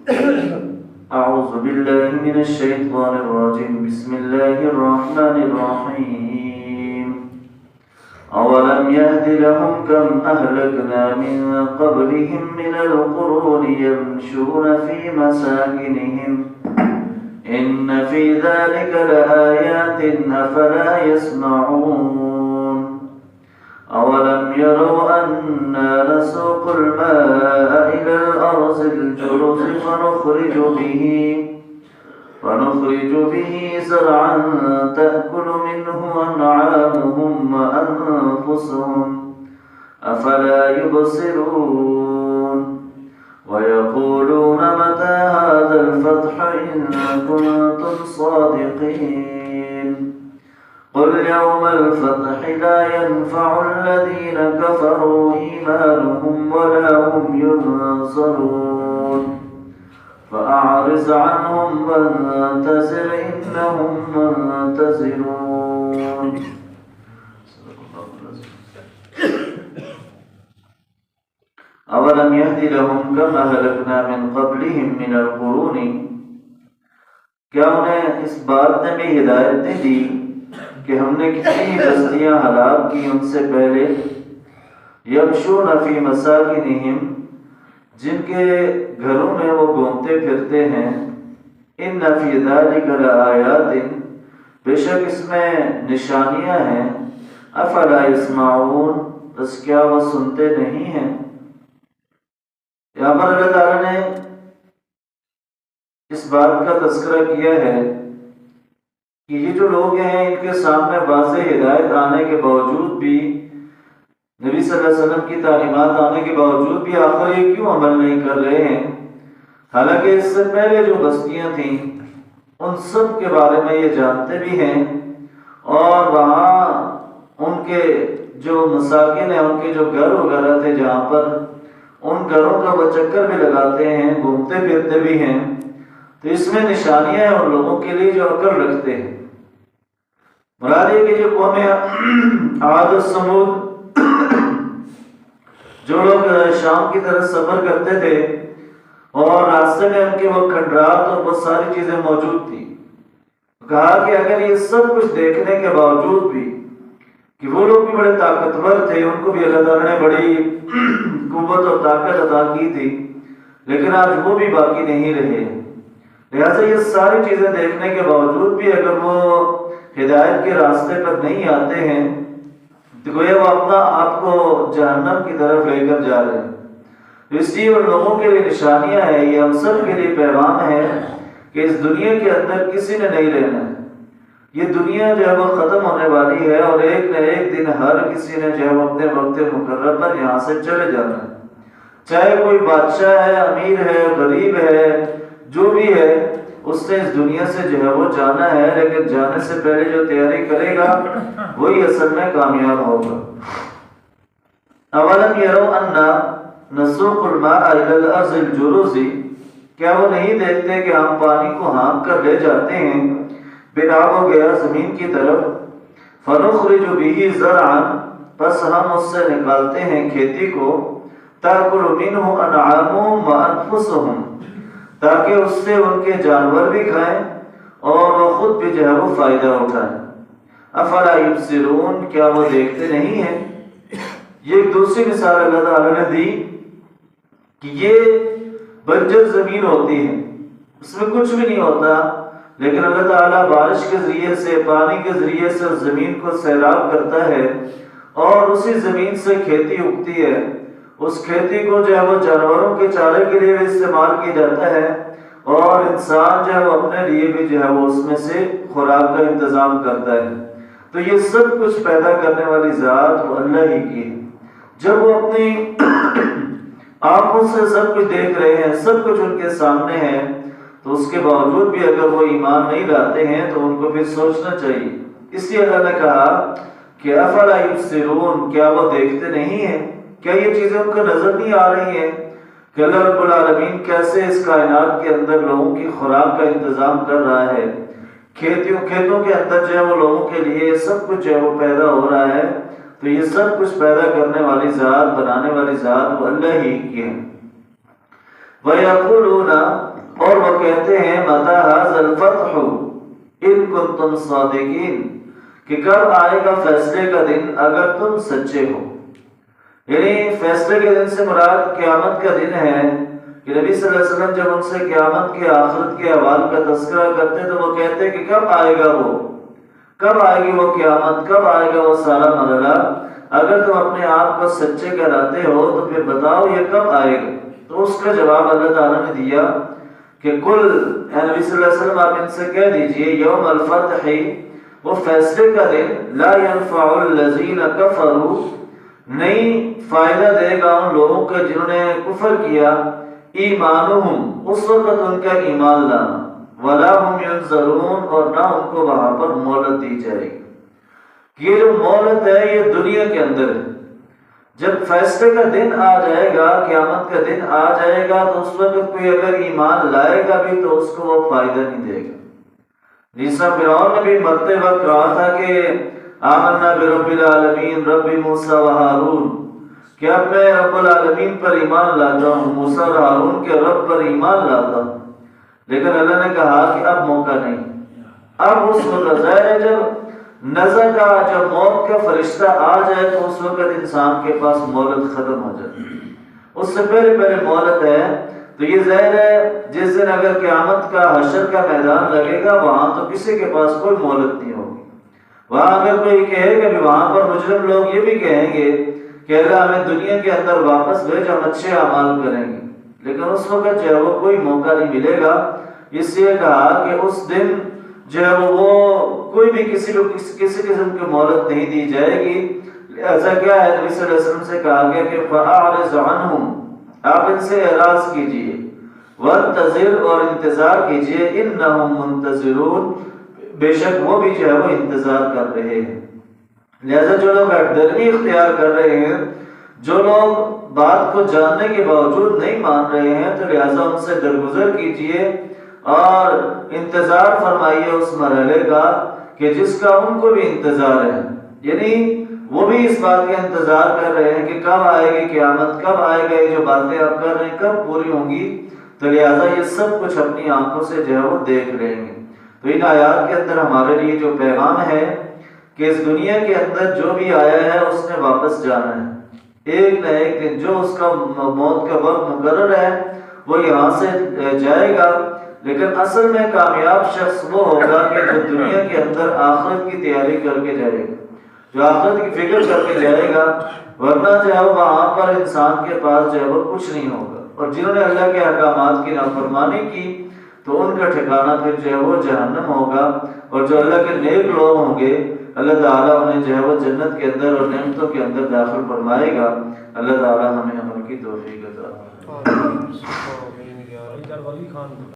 أعوذ بالله من الشيطان الرجيم بسم الله الرحمن الرحيم أولم يهد لهم كم أهلكنا من قبلهم من القرون يمشون في مساكنهم إن في ذلك لآيات أفلا يسمعون أولم يروا أنا نسوق الماء إلى الأرض الجرز فنخرج به زرعا تأكل منه أنعامهم وأنفسهم أفلا يبصرون ويقولون متى هذا الفتح إن كنتم صادقين قل يوم الفتح لا ينفع الذين كفروا إيمانهم ولا هم ينصرون فأعرض عنهم وانتظر إنهم منتظرون. أولم يهد لهم كما أهلكنا من قبلهم من القرون، کیا انہیں اس بات نے بھی ہدایت نہیں دی کہ ہم نے کتنی بستیاں ہلاک کی ان سے پہلے، یمشون فی مساکنہم، جن کے گھروں میں وہ گھومتے پھرتے ہیں، ان فی ذلک لآیات، بے شک اس میں نشانیاں ہیں، افلا یسمعون، بس کیا وہ سنتے نہیں ہیں؟ یہاں پر اللہ تعالیٰ نے اس بات کا تذکرہ کیا ہے کہ یہ جو لوگ ہیں ان کے سامنے واضح ہدایت آنے کے باوجود بھی، نبی صلی اللہ علیہ وسلم کی تعلیمات آنے کے باوجود بھی آخر یہ کیوں عمل نہیں کر رہے ہیں؟ حالانکہ اس سے پہلے جو بستیاں تھیں ان سب کے بارے میں یہ جانتے بھی ہیں، اور وہاں ان کے جو مساکن ہیں، ان کے جو گھر وغیرہ تھے جہاں پر، ان گھروں کا وہ چکر بھی لگاتے ہیں، گھومتے پھرتے بھی ہیں. تو اس میں نشانیاں ہیں ان لوگوں کے لیے جو عقل رکھتے ہیں. مراد یہ کہ جو قوم عاد و ثمود، جو لوگ شام کی طرف سفر کرتے تھے اور راستے میں ان کے وہ کھنڈرات اور بہت ساری چیزیں موجود تھی، کہا کہ اگر یہ سب کچھ دیکھنے کے باوجود بھی کہ وہ لوگ بھی بڑے طاقتور تھے، ان کو بھی اللہ تعالیٰ نے بڑی قوت اور طاقت عطا کی تھی، لیکن آج وہ بھی باقی نہیں رہے. لہٰذا یہ ساری چیزیں دیکھنے کے باوجود بھی اگر وہ ہدایت کے راستے پر نہیں آتے ہیں تو گویا وہ اپنا آپ کو جہنم کی طرف لے کر جا رہے ہیں. اس لیے ان لوگوں کے لیے نشانیاں ہیں، یہ ہم سب کے لیے پیغام ہے کہ اس دنیا کے اندر کسی نے نہیں رہنا ہے. یہ دنیا جو ہے وہ ختم ہونے والی ہے، اور ایک نہ ایک دن ہر کسی نے جو ہے وہ اپنے وقت مقرر پر یہاں سے چلے جانا ہے. چاہے کوئی بادشاہ ہے، امیر ہے، غریب ہے، جو بھی ہے، اس نے اس دنیا سے جو ہے وہ جانا ہے، لیکن جانے سے پہلے جو تیاری کرے گا وہی اصل میں کامیاب ہوگا. اولم یروا انا نسوق الماء الى الارض الجرز، کیا وہ نہیں دیکھتے کہ ہم پانی کو ہانک کر لے جاتے ہیں بناب ہو گیا زمین کی طرف، فنخرج به زرعا، پس ہم اس سے نکالتے ہیں کھیتی کو، تاکل منہ انعامهم وانفسهم، تاکہ اس سے ان کے جانور بھی کھائیں اور وہ خود بھی جو ہے وہ فائدہ اٹھائیں. افلا یبصرون، کیا وہ دیکھتے نہیں ہیں؟ یہ ایک دوسری مثال اللہ تعالیٰ نے دی کہ یہ بنجر زمین ہوتی ہے، اس میں کچھ بھی نہیں ہوتا، لیکن اللہ تعالیٰ بارش کے ذریعے سے، پانی کے ذریعے سے اس زمین کو سیراب کرتا ہے اور اسی زمین سے کھیتی اگتی ہے. اس کھیتی کو جو ہے وہ جانوروں کے چارے کے لیے بھی استعمال کیا جاتا ہے، اور انسان جو ہے وہ اپنے لیے بھی جو ہے وہ اس میں سے خوراک کا انتظام کرتا ہے. تو یہ سب کچھ پیدا کرنے والی ذات وہ اللہ ہی کی ہے. جب وہ اپنی آنکھوں سے سب کچھ دیکھ رہے ہیں، سب کچھ ان کے سامنے ہے، تو اس کے باوجود بھی اگر وہ ایمان نہیں لاتے ہیں تو ان کو پھر سوچنا چاہیے. اس لیے اللہ نے کہا کہ افلا یبصرون، کیا وہ دیکھتے نہیں ہیں؟ کیا یہ چیزیں ان کو نظر نہیں آ رہی ہیں کہ اللہ رب العالمین کیسے اس کائنات کے اندر لوگوں کی خوراک کا انتظام کر رہا ہے، کھیتوں کے اندر جو ہے وہ لوگوں کے لیے سب کچھ جو ہے وہ پیدا ہو رہا ہے. تو یہ سب کچھ پیدا کرنے والی ذات، بنانے والی ذات وہ اللہ ہی کی ہے. وَيَقُولُونَ، اور وہ کہتے ہیں متی ھذا الفتح ان کنتم صادقین، کہ کب آئے گا فیصلے کا دن اگر تم سچے ہو۔ یعنی فیصلے کے دن سے مراد قیامت کا دن ہے کہ نبی صلی اللہ علیہ وسلم جب ان سے قیامت کے آخرت کے احوال کا تذکرہ کرتے تو وہ کہتے کہ کب آئے گا وہ، کب آئے گی وہ قیامت، کب آئے گا وہ سارا مرحلہ، اگر تم اپنے آپ کو سچے کہلاتے ہو تو پھر بتاؤ یہ کب آئے گا۔ تو اس کا جواب اللہ تعالیٰ نے دیا کہ کل، اے نبی صلی اللہ علیہ وسلم آپ ان سے کہہ دیجئے یوم الفتح، وہ فیصلے کا دن، لا ينفع الذین کفروا، نہیں فائدہ دے گا ان لوگوں کا جنہوں نے کفر کیا، ایمانہم، اس وقت ان کا ایمان لانا، ولا ہم ینظرون، اور نہ ان کو وہاں پر مہلت دی جائے گی۔ یہ جو مہلت ہے یہ دنیا کے اندر ہے، جب فیصلے کا دن آ جائے گا، قیامت کا دن آ جائے گا تو اس وقت کوئی اگر ایمان لائے گا بھی تو اس کو وہ فائدہ نہیں دے گا۔ جیسا فرعون نے بھی مرتے وقت کہا تھا کہ آمنا برب العالمین رب موسیٰ و ہارون، کہ اب میں رب العالمین پر ایمان لاتا ہوں، موسیٰ اور ہارون کے رب پر ایمان لاتا ہوں، لیکن اللہ نے کہا کہ اب موقع نہیں، اب اس وقت ظاہر ہے جب نظر کا، جب موت کا فرشتہ آ جائے تو اس وقت انسان کے پاس مہلت ختم ہو جاتی ہے، اس سے پہلے مہلت ہے۔ تو یہ ظاہر ہے جس دن اگر قیامت کا حشر کا میدان لگے گا وہاں تو کسی کے پاس کوئی مہلت نہیں ہوگی۔ وہاں اگر کوئی کہے کہ وہاں پر مجرم لوگ یہ بھی کہیں گے کہ اللہ ہمیں دنیا کے اندر واپس بھیج، ہم اچھے اعمال کریں گے، لیکن اس وقت جو ہے وہ کوئی موقع نہیں ملے گا۔ اس لیے کہا کہ اس دن جو ہے وہ کوئی بھی کسی قسم کی مہلت نہیں دی جائے گی۔ ایسا کیا ہے، نبی صلی اللہ علیہ وسلم سے کہا گیا کہ فَأَعْرِضْ عَنْهُمْ، آپ ان سے اعراض کیجئے، وَانْتَظِرْ، اور انتظار کیجئے، إِنَّهُمْ مُنْتَظِرُونَ، بے شک وہ بھی جو ہے وہ انتظار کر رہے ہیں۔ لہذا جو لوگ درمی اختیار کر رہے ہیں، جو لوگ بات کو جاننے کے باوجود نہیں مان رہے ہیں، تو لہذا ان سے درگزر کیجئے اور انتظار فرمائیے اس مرحلے کا کہ جس کا ان کو بھی انتظار ہے، یعنی وہ بھی اس بات کا انتظار کر رہے ہیں کہ کب آئے گی قیامت، کب آئے گا یہ جو باتیں آپ کر رہے ہیں کب پوری ہوں گی، تو لہٰذا یہ سب کچھ اپنی آنکھوں سے جو ہے وہ دیکھ لیں گے۔ تو ان آیات کے اندر ہمارے لیے جو پیغام ہے کہ اس دنیا کے اندر جو بھی آیا ہے اس نے واپس جانا ہے، ایک نہ ایک دن جو اس کا موت کا وقت مقرر ہے وہ یہاں سے جائے گا، لیکن اصل میں کامیاب شخص وہ ہوگا کہ جو دنیا کے اندر آخرت کی تیاری کر کے جائے گا، جو آخرت کی فکر کر کے جائے گا، ورنہ جو ہے وہاں پر انسان کے پاس جو ہے وہ کچھ نہیں ہوگا۔ اور جنہوں نے اللہ کے احکامات کی نافرمانی کی تو ان کا ٹھکانہ پھر جو ہے وہ جہنم ہوگا، اور جو اللہ کے نیک لوگ ہوں گے اللہ تعالیٰ انہیں جو ہے وہ جنت کے اندر اور نعمتوں کے اندر داخل فرمائے گا۔ اللہ تعالیٰ ہمیں عمل کی توفیق عطا فرمائے۔